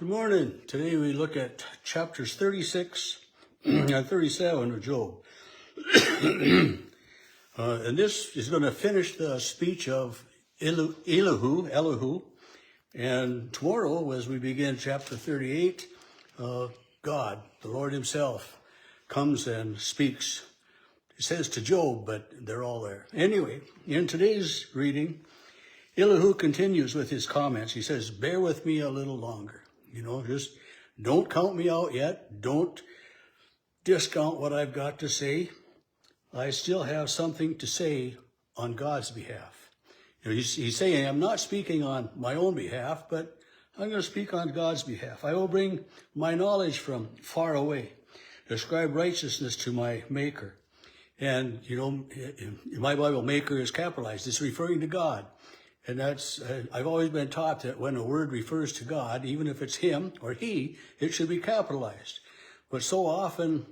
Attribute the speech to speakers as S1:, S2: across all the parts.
S1: Good morning. Today we look at chapters 36 and 37 of Job. And this is going to finish the speech of Elihu. And tomorrow, as we begin chapter 38, God, the Lord himself, comes and speaks. He says to Job, but they're all there. Anyway, in today's reading, Elihu continues with his comments. He says, bear with me a little longer. Just don't count me out yet. Don't discount what I've got to say. I still have something to say on God's behalf. He's saying, I'm not speaking on my own behalf, but I'm going to speak on God's behalf. I will bring my knowledge from far away, ascribe righteousness to my Maker. And, in my Bible, Maker is capitalized. It's referring to God. And I've always been taught that when a word refers to God, even if it's him or he, it should be capitalized. But so often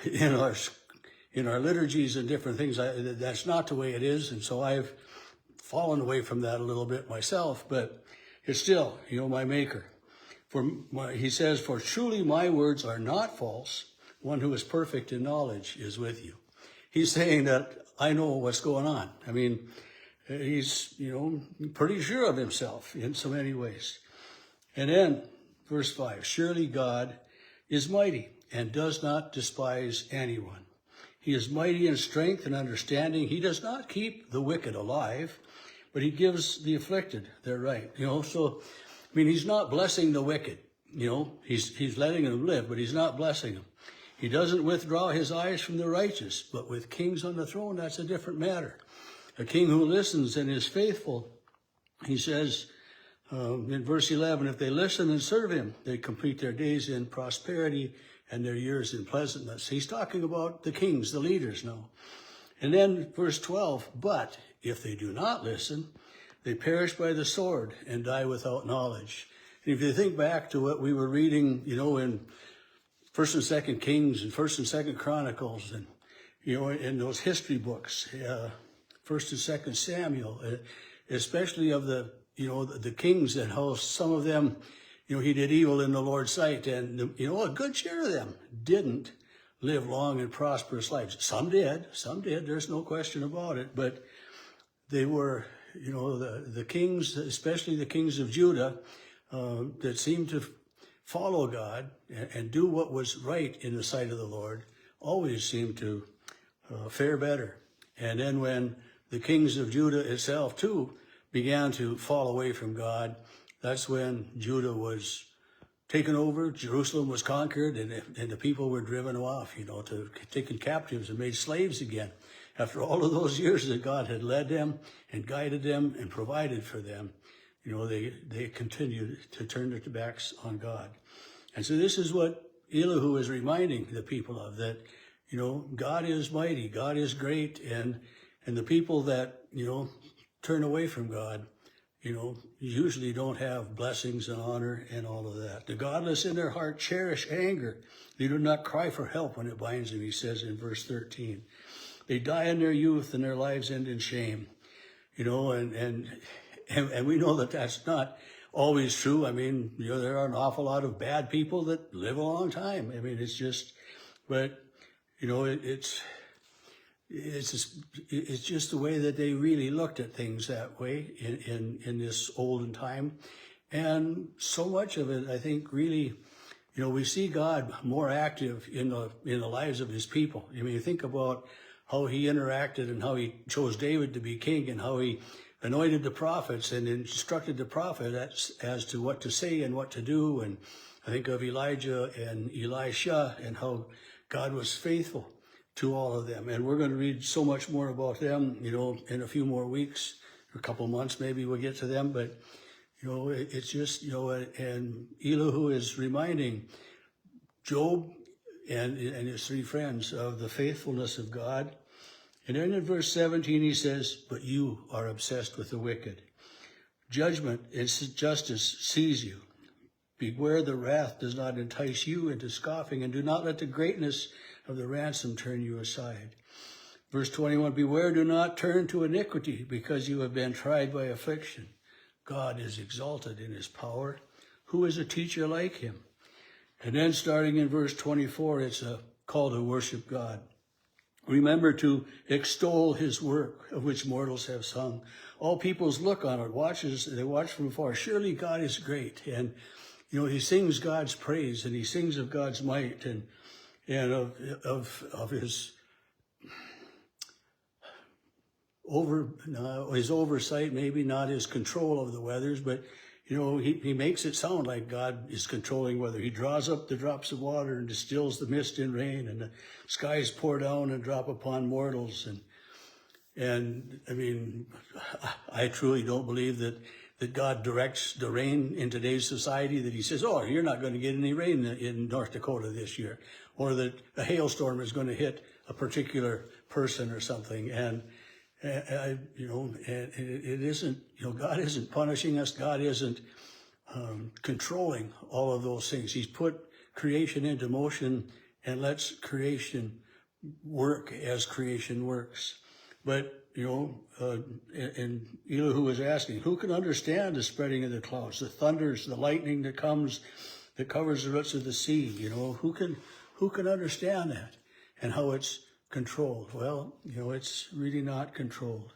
S1: in our liturgies and different things, that's not the way it is. And so I've fallen away from that a little bit myself, but it's still, my Maker. He says, for truly my words are not false. One who is perfect in knowledge is with you. He's saying that I know what's going on. He's, pretty sure of himself in so many ways. And then, verse 5, surely God is mighty and does not despise anyone. He is mighty in strength and understanding. He does not keep the wicked alive, but he gives the afflicted their right. He's not blessing the wicked. He's letting them live, but he's not blessing them. He doesn't withdraw his eyes from the righteous, but with kings on the throne, that's a different matter. A king who listens and is faithful, he says in verse 11, if they listen and serve him, they complete their days in prosperity and their years in pleasantness. He's talking about the kings, the leaders now. And then verse 12, but if they do not listen, they perish by the sword and die without knowledge. And if you think back to what we were reading, in 1st and 2nd Kings and 1st and 2nd Chronicles and, in those history books, 1st and 2nd Samuel, especially of the kings and how some of them, he did evil in the Lord's sight. And, a good share of them didn't live long and prosperous lives. Some did. There's no question about it. But they were, the kings, especially the kings of Judah, that seemed to follow God and do what was right in the sight of the Lord, always seemed to fare better. And then when the kings of Judah itself, too, began to fall away from God, that's when Judah was taken over, Jerusalem was conquered, and the people were driven off, taken captives and made slaves again. After all of those years that God had led them and guided them and provided for them, they continued to turn their backs on God. And so this is what Elihu is reminding the people of, that, God is mighty, God is great, and the people that, turn away from God, usually don't have blessings and honor and all of that. The godless in their heart cherish anger. They do not cry for help when it binds them, he says in verse 13. They die in their youth and their lives end in shame. And we know that that's not always true. There are an awful lot of bad people that live a long time. It's just the way that they really looked at things that way in this olden time. And so much of it, I think, really, we see God more active in the lives of his people. You think about how he interacted and how he chose David to be king and how he anointed the prophets and instructed the prophet as to what to say and what to do. And I think of Elijah and Elisha and how God was faithful to all of them. And we're going to read so much more about them, in a few more weeks, or a couple months, maybe we'll get to them. But, it's just, and Elihu is reminding Job and his three friends of the faithfulness of God. And then in verse 17, he says, but you are obsessed with the wicked. Judgment and justice seize you. Beware the wrath does not entice you into scoffing, and do not let the greatness of the ransom turn you aside. Verse 21, beware, do not turn to iniquity, because you have been tried by affliction. God is exalted in his power. Who is a teacher like him? And then starting in verse 24, it's a call to worship God. Remember to extol his work, of which mortals have sung. All peoples look on it, they watch from afar. Surely God is great. And, he sings God's praise, and he sings of God's might and of his his oversight, maybe not his control of the weathers, but he makes it sound like God is controlling weather. He draws up the drops of water and distills the mist in rain, and the skies pour down and drop upon mortals. And I mean, I truly don't believe that God directs the rain in today's society, that he says, oh, you're not going to get any rain in North Dakota this year, or that a hailstorm is going to hit a particular person or something. And it isn't, God isn't punishing us. God isn't controlling all of those things. He's put creation into motion and lets creation work as creation works. But, and Elihu was asking, who can understand the spreading of the clouds, the thunders, the lightning that comes, that covers the roots of the sea? Who can understand that and how it's controlled? Well, it's really not controlled.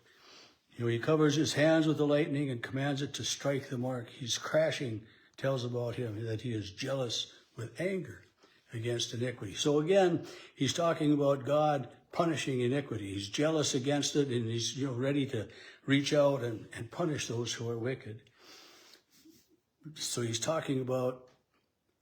S1: He covers his hands with the lightning and commands it to strike the mark. He's crashing, tells about him that he is jealous with anger against iniquity. So again, he's talking about God punishing iniquity. He's jealous against it, and he's ready to reach out and punish those who are wicked. So he's talking about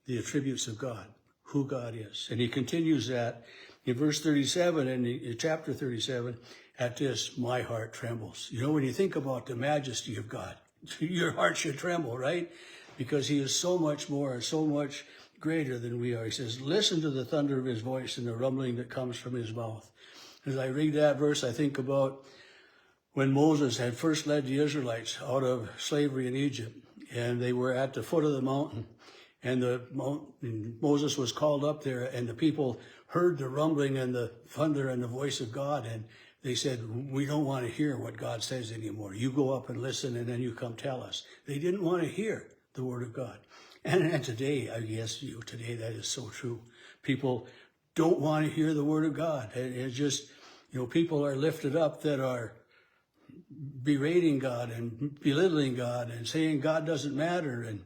S1: the attributes of God, who God is. And he continues that in verse 37, in chapter 37, at this, my heart trembles. When you think about the majesty of God, your heart should tremble, right? Because he is so much more, so much greater than we are. He says, listen to the thunder of his voice and the rumbling that comes from his mouth. As I read that verse, I think about when Moses had first led the Israelites out of slavery in Egypt, and they were at the foot of the mountain, and Moses was called up there, and the people heard the rumbling and the thunder and the voice of God, and they said, we don't want to hear what God says anymore. You go up and listen, and then you come tell us. They didn't want to hear the word of God. And today, I guess, today that is so true. People don't want to hear the word of God. It's just, people are lifted up that are berating God and belittling God and saying God doesn't matter. And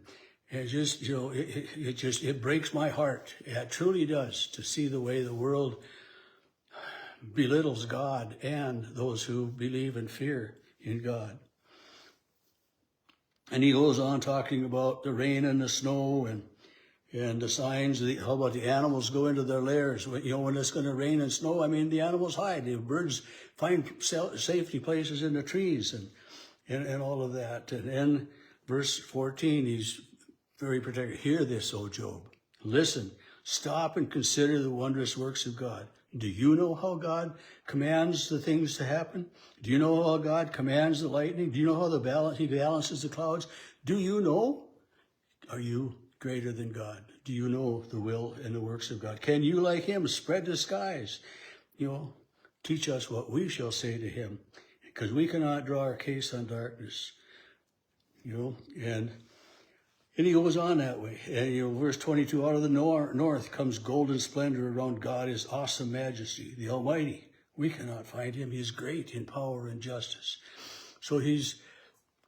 S1: just, it breaks my heart. It truly does, to see the way the world belittles God and those who believe and fear in God. And he goes on talking about the rain and the snow and the signs. How about the animals go into their lairs? When it's going to rain and snow, the animals hide. The birds find safety places in the trees and all of that. And in verse 14, he's very particular. Hear this, O Job. Listen, stop and consider the wondrous works of God. Do you know how God commands the things to happen? Do you know how God commands the lightning? Do you know how he balances the clouds? Do you know? Are you greater than God? Do you know the will and the works of God? Can you, like him, spread the skies? Teach us what we shall say to him, because we cannot draw our case on darkness. And he goes on that way. And, verse 22, out of the north comes golden splendor around God, his awesome majesty, the Almighty. We cannot find him. He is great in power and justice. So he's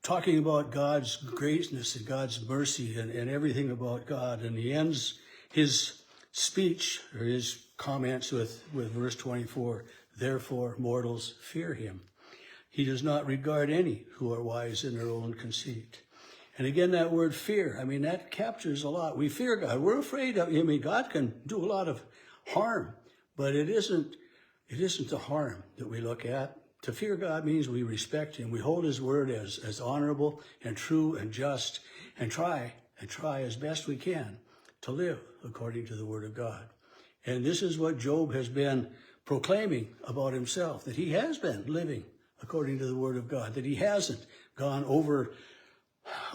S1: talking about God's greatness and God's mercy and everything about God. And he ends his speech or his comments with verse 24, therefore mortals fear him. He does not regard any who are wise in their own conceit. And again, that word fear, that captures a lot. We fear God. We're afraid of him. God can do a lot of harm, but it isn't the harm that we look at. To fear God means we respect him. We hold his word as honorable and true and just, and try as best we can to live according to the word of God. And this is what Job has been proclaiming about himself, that he has been living according to the word of God, that he hasn't gone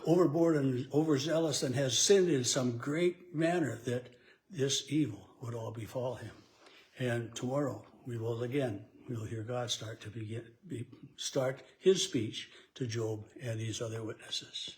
S1: overboard and overzealous and has sinned in some great manner, that this evil would all befall him. And tomorrow we'll hear God start his speech to Job and these other witnesses.